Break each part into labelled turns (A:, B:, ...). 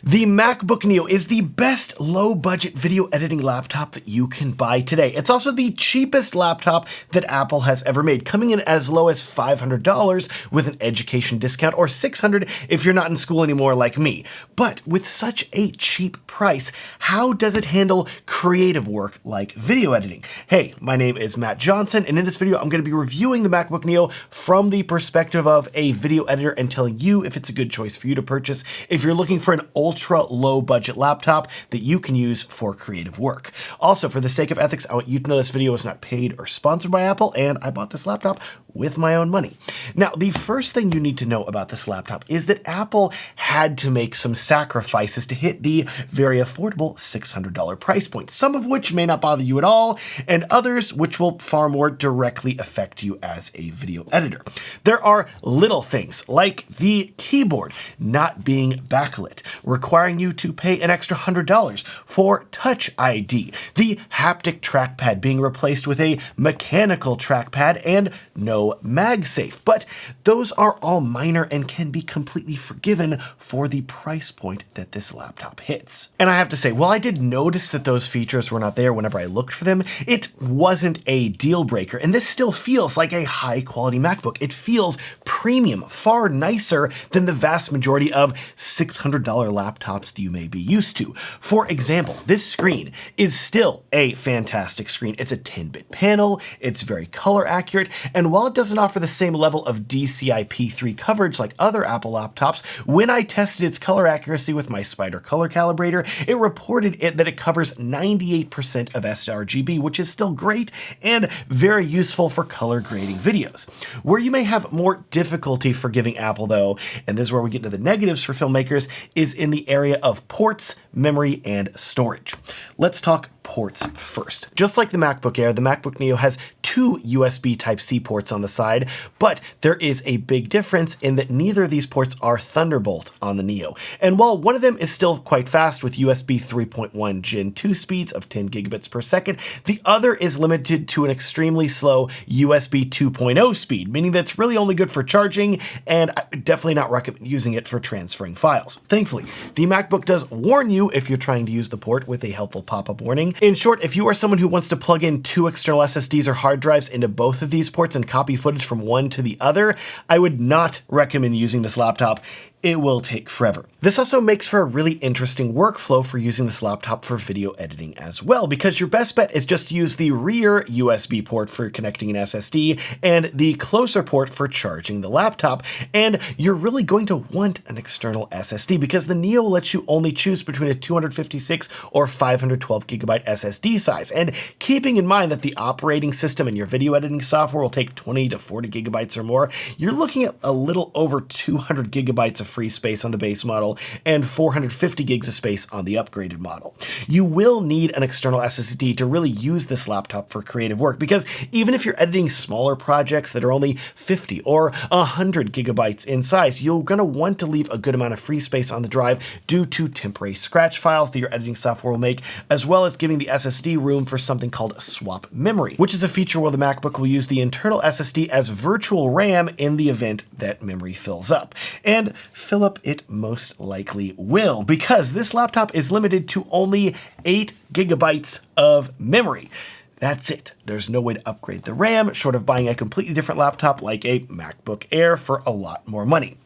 A: The MacBook Neo is the best low-budget video editing laptop that you can buy today. It's also the cheapest laptop that Apple has ever made, coming in as low as $500 with an education discount, or $600 if you're not in school anymore like me. But with such a cheap price, how does it handle creative work like video editing? Hey, my name is Matt Johnson, and in this video, I'm going to be reviewing the MacBook Neo from the perspective of a video editor and telling you if it's a good choice for you to purchase if you're looking for an ultra low budget laptop that you can use for creative work. Also, for the sake of ethics, I want you to know this video is not paid or sponsored by Apple, and I bought this laptop with my own money. Now, the first thing you need to know about this laptop is that Apple had to make some sacrifices to hit the very affordable $600 price point, some of which may not bother you at all, and others which will far more directly affect you as a video editor. There are little things like the keyboard not being backlit, requiring you to pay an extra $100 for Touch ID, the haptic trackpad being replaced with a mechanical trackpad, and no MagSafe. But those are all minor and can be completely forgiven for the price point that this laptop hits. And I have to say, while I did notice that those features were not there whenever I looked for them, it wasn't a deal breaker, and this still feels like a high quality MacBook. It feels premium, far nicer than the vast majority of $600 laptops that you may be used to. For example, this screen is still a fantastic screen. It's a 10-bit panel, it's very color accurate, and while it doesn't offer the same level of DCI-P3 coverage like other Apple laptops, when I tested its color accuracy with my Spider color calibrator, it reported that it covers 98% of sRGB, which is still great and very useful for color grading videos. Where you may have more difficulty forgiving Apple though, and this is where we get to the negatives for filmmakers, is in the area of ports, memory, and storage. Let's talk ports first. Just like the MacBook Air, the MacBook Neo has two USB Type-C ports on the side, but there is a big difference in that neither of these ports are Thunderbolt on the Neo. And while one of them is still quite fast with USB 3.1 Gen 2 speeds of 10 gigabits per second, the other is limited to an extremely slow USB 2.0 speed, meaning that it's really only good for charging, and I definitely not recommend using it for transferring files. Thankfully, the MacBook does warn you if you're trying to use the port with a helpful pop-up warning. In short, if you are someone who wants to plug in two external SSDs or hard drives into both of these ports and copy footage from one to the other, I would not recommend using this laptop. It will take forever. This also makes for a really interesting workflow for using this laptop for video editing as well, because your best bet is just to use the rear USB port for connecting an SSD and the closer port for charging the laptop. And you're really going to want an external SSD because the Neo lets you only choose between a 256 or 512 gigabyte SSD size. And keeping in mind that the operating system and your video editing software will take 20 to 40 gigabytes or more, you're looking at a little over 200 gigabytes of free space on the base model and 450 gigs of space on the upgraded model. You will need an external SSD to really use this laptop for creative work, because even if you're editing smaller projects that are only 50 or 100 gigabytes in size, you're going to want to leave a good amount of free space on the drive due to temporary scratch files that your editing software will make, as well as giving the SSD room for something called swap memory, which is a feature where the MacBook will use the internal SSD as virtual RAM in the event that memory fills up. And fill up it most likely will, because this laptop is limited to only 8 gigabytes of memory. That's it. There's no way to upgrade the RAM, short of buying a completely different laptop like a MacBook Air for a lot more money.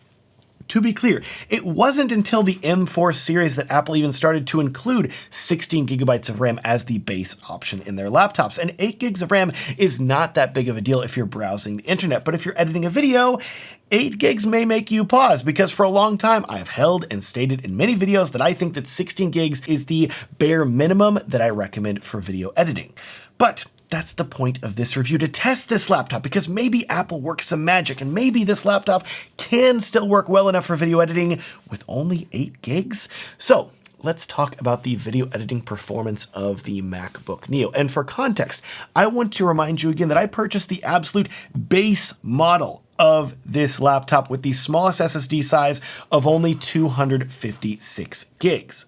A: To be clear, it wasn't until the M4 series that Apple even started to include 16 gigabytes of RAM as the base option in their laptops. And 8 gigs of RAM is not that big of a deal if you're browsing the internet, but if you're editing a video, 8 gigs may make you pause, because for a long time I have held and stated in many videos that I think that 16 gigs is the bare minimum that I recommend for video editing. But that's the point of this review, to test this laptop, because maybe Apple works some magic and maybe this laptop can still work well enough for video editing with only 8 gigs. So let's talk about the video editing performance of the MacBook Neo. And for context, I want to remind you again that I purchased the absolute base model of this laptop with the smallest SSD size of only 256 gigs.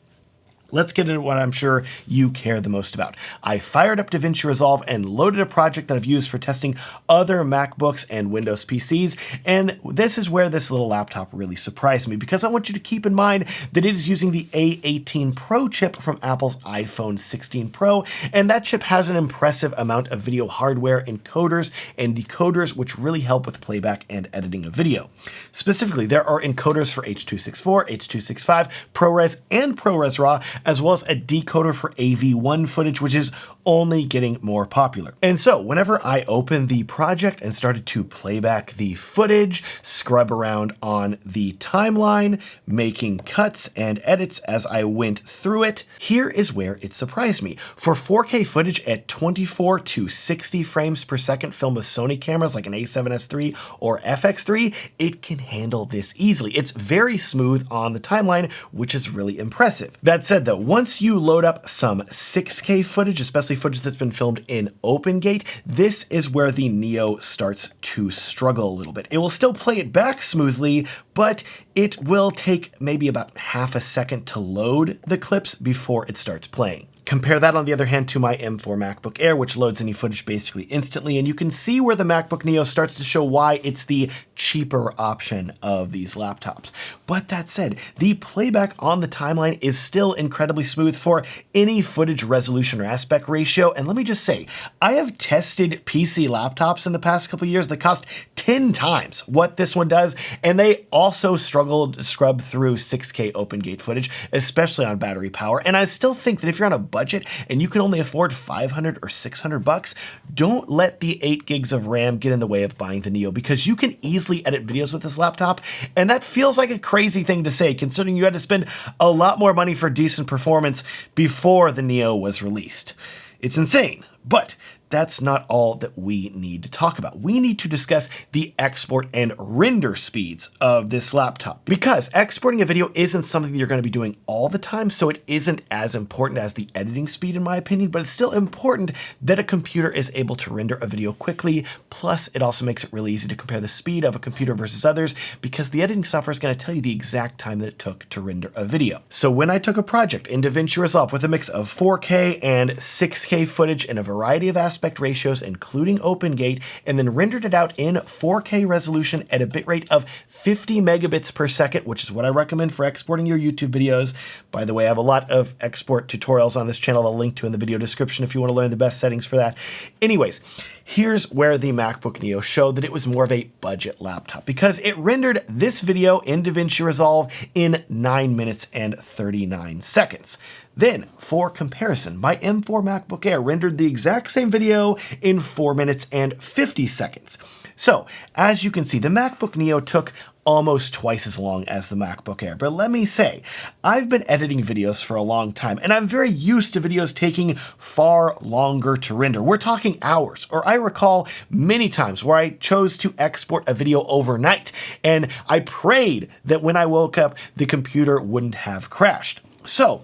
A: Let's get into what I'm sure you care the most about. I fired up DaVinci Resolve and loaded a project that I've used for testing other MacBooks and Windows PCs, and this is where this little laptop really surprised me, because I want you to keep in mind that it is using the A18 Pro chip from Apple's iPhone 16 Pro, and that chip has an impressive amount of video hardware, encoders, and decoders, which really help with playback and editing of video. Specifically, there are encoders for H.264, H.265, ProRes, and ProRes RAW, as well as a decoder for AV1 footage, which is only getting more popular. And so whenever I opened the project and started to play back the footage, scrub around on the timeline, making cuts and edits as I went through it, here is where it surprised me. For 4K footage at 24 to 60 frames per second filmed with Sony cameras like an a7S III or FX3, it can handle this easily. It's very smooth on the timeline, which is really impressive. That said though, once you load up some 6K footage, especially footage that's been filmed in OpenGate, this is where the Neo starts to struggle a little bit. It will still play it back smoothly, but it will take maybe about half a second to load the clips before it starts playing. Compare that, on the other hand, to my M4 MacBook Air, which loads any footage basically instantly, and you can see where the MacBook Neo starts to show why it's the cheaper option of these laptops. But that said, the playback on the timeline is still incredibly smooth for any footage resolution or aspect ratio, and let me just say, I have tested PC laptops in the past couple years that cost 10 times what this one does, and they also struggled to scrub through 6K OpenGate footage, especially on battery power, and I still think that if you're on a budget and you can only afford $500 or $600, don't let the 8 gigs of RAM get in the way of buying the Neo, because you can easily edit videos with this laptop, and that feels like a crazy thing to say considering you had to spend a lot more money for decent performance before the Neo was released. It's insane, but that's not all that we need to talk about. We need to discuss the export and render speeds of this laptop, because exporting a video isn't something that you're going to be doing all the time, so it isn't as important as the editing speed in my opinion, but it's still important that a computer is able to render a video quickly. Plus, it also makes it really easy to compare the speed of a computer versus others, because the editing software is going to tell you the exact time that it took to render a video. So when I took a project in DaVinci Resolve with a mix of 4K and 6K footage in a variety of aspect ratios, including OpenGate, and then rendered it out in 4K resolution at a bitrate of 50 megabits per second, which is what I recommend for exporting your YouTube videos. By the way, I have a lot of export tutorials on this channel I'll link to in the video description if you want to learn the best settings for that. Anyways, here's where the MacBook Neo showed that it was more of a budget laptop, because it rendered this video in DaVinci Resolve in 9 minutes and 39 seconds. Then, for comparison, my M4 MacBook Air rendered the exact same video in 4 minutes and 50 seconds. So, as you can see, the MacBook Neo took almost twice as long as the MacBook Air. But let me say, I've been editing videos for a long time, and I'm very used to videos taking far longer to render. We're talking hours, or I recall many times where I chose to export a video overnight, and I prayed that when I woke up, the computer wouldn't have crashed. So,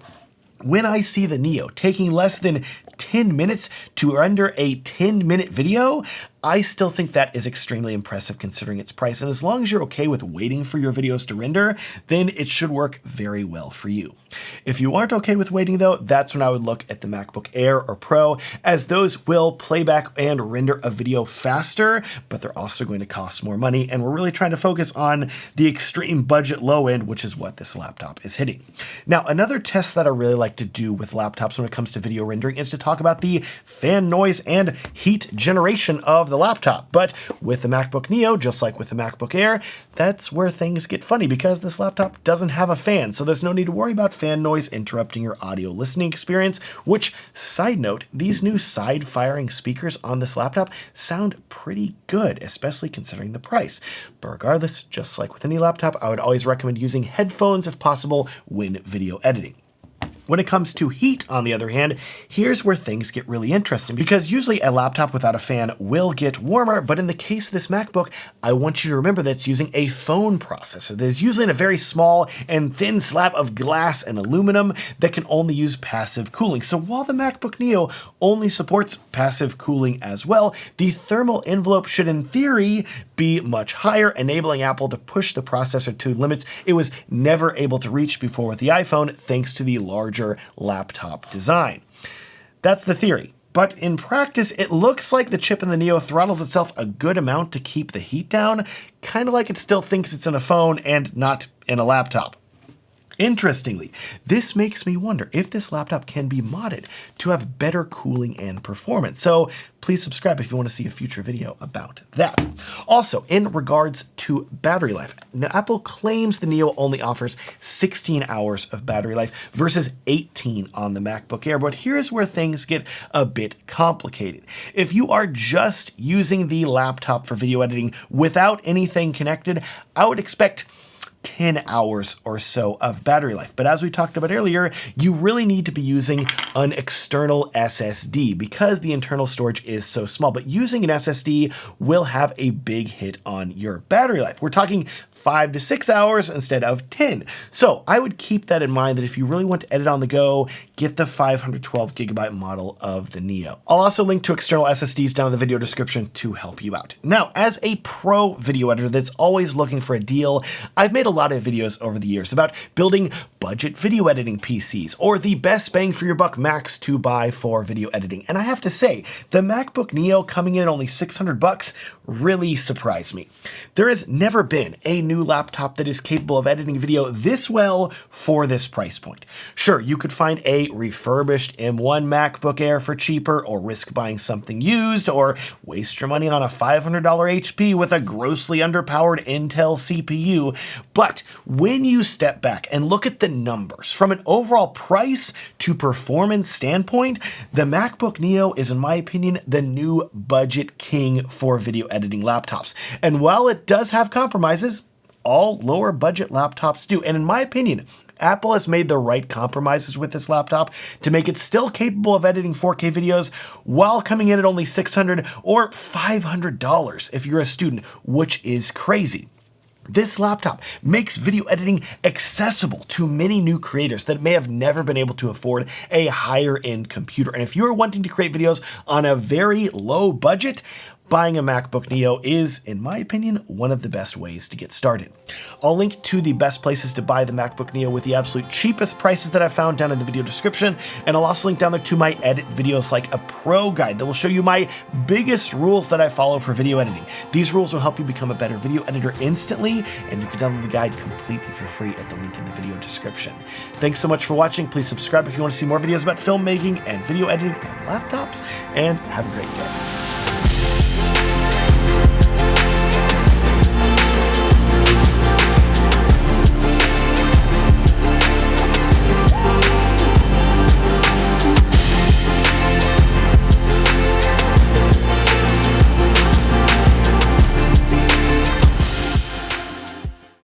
A: when I see the Neo taking less than 10 minutes to render a 10-minute video, I still think that is extremely impressive considering its price, and as long as you're okay with waiting for your videos to render, then it should work very well for you. If you aren't okay with waiting though, that's when I would look at the MacBook Air or Pro, as those will play back and render a video faster, but they're also going to cost more money, and we're really trying to focus on the extreme budget low end, which is what this laptop is hitting. Now, another test that I really like to do with laptops when it comes to video rendering is to talk about the fan noise and heat generation of the laptop. But with the MacBook Neo, just like with the MacBook Air, that's where things get funny, because this laptop doesn't have a fan, so there's no need to worry about fan noise interrupting your audio listening experience, which, side note, these new side-firing speakers on this laptop sound pretty good, especially considering the price. But regardless, just like with any laptop, I would always recommend using headphones if possible when video editing. When it comes to heat, on the other hand, here's where things get really interesting, because usually a laptop without a fan will get warmer, but in the case of this MacBook, I want you to remember that it's using a phone processor that is usually in a very small and thin slab of glass and aluminum that can only use passive cooling. So while the MacBook Neo only supports passive cooling as well, the thermal envelope should in theory be much higher, enabling Apple to push the processor to limits it was never able to reach before with the iPhone, thanks to the larger larger laptop design. That's the theory. But in practice, it looks like the chip in the Neo throttles itself a good amount to keep the heat down, kind of like it still thinks it's in a phone and not in a laptop. Interestingly, this makes me wonder if this laptop can be modded to have better cooling and performance. So please subscribe if you want to see a future video about that. Also, in regards to battery life, now Apple claims the Neo only offers 16 hours of battery life versus 18 on the MacBook Air, but here's where things get a bit complicated. If you are just using the laptop for video editing without anything connected, I would expect 10 hours or so of battery life. But as we talked about earlier, you really need to be using an external SSD because the internal storage is so small. But using an SSD will have a big hit on your battery life. We're talking 5 to 6 hours instead of 10. So I would keep that in mind that if you really want to edit on the go, get the 512 gigabyte model of the Neo. I'll also link to external SSDs down in the video description to help you out. Now, as a pro video editor that's always looking for a deal, I've made a lot of videos over the years about building budget video editing PCs or the best bang for your buck Macs to buy for video editing. And I have to say, the MacBook Neo coming in at only $600 really surprised me. There has never been a new laptop that is capable of editing video this well for this price point. Sure, you could find a refurbished M1 MacBook Air for cheaper, or risk buying something used, or waste your money on a $500 HP with a grossly underpowered Intel CPU. But when you step back and look at the numbers from an overall price to performance standpoint, the MacBook Neo is, in my opinion, the new budget king for video editing laptops. And while it does have compromises, all lower budget laptops do. And in my opinion, Apple has made the right compromises with this laptop to make it still capable of editing 4K videos while coming in at only $600 or $500 if you're a student, which is crazy. This laptop makes video editing accessible to many new creators that may have never been able to afford a higher end computer. And if you're wanting to create videos on a very low budget, buying a MacBook Neo is, in my opinion, one of the best ways to get started. I'll link to the best places to buy the MacBook Neo with the absolute cheapest prices that I've found down in the video description, and I'll also link down there to my edit videos like a pro guide that will show you my biggest rules that I follow for video editing. These rules will help you become a better video editor instantly, and you can download the guide completely for free at the link in the video description. Thanks so much for watching. Please subscribe if you want to see more videos about filmmaking and video editing on laptops, and have a great day.